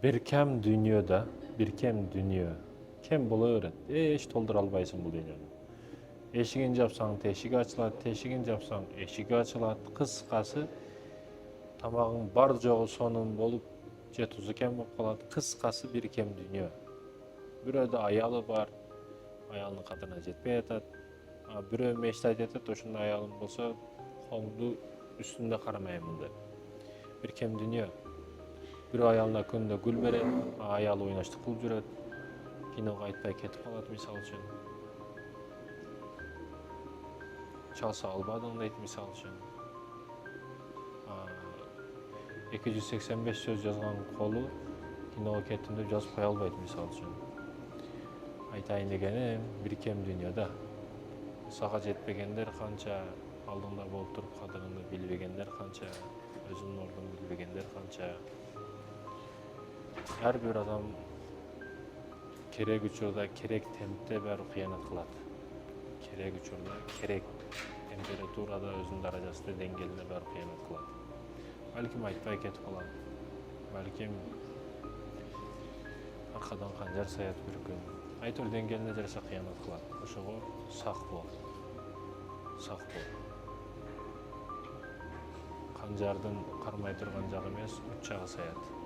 Беркем dünyada, birkem dünya. Kem bola öret. Eş toldura albaysın bu dünyanı. Eşigin japsaң teshigi açılat, teshigin japsaң eşigi açılat. Kıskası tamağın bar joğu sonun bolup je tuzu kem bolup kalat. Kıskası birkem dünya. Büröde ayalı bar, ayalının kadına jetpey atat. Bürö meştayt etet, oşunda ayalın bolsa koңду üstünde karamayımın dep. Birkem dünya. Bir ayalına күндө gül beret, ayalı oynaştık kılıp жүрөt. Kinoga айтпай кетип калат мисал үчүн. Çalsa albadың дейт мисал үчүн. 285 söz жазган колу киного кеттим деп жазып кое албайт мисал үчүн. Айтайын дегеним, биркем дүйнөдө сага жетпегендер канча, алдыңда болуп туруп кадырыңды билбегендер канча, өзүнүн ордун билбегендер канча. Ар бир адам керек учурда, керек темпте баары кыянат кылат. Керек учурда, керек температурада өзүнүн даражасында деңгээлинде баары кыянат кылат. Балким айтпай кетип калат. Балким аркадан канжар саят бир күн. Айтор деңгээлинде жараша кыянат кылат. Ошого сак бол. Сак бол. Канжардын кармай турган жагы эмес, уч жагы саят.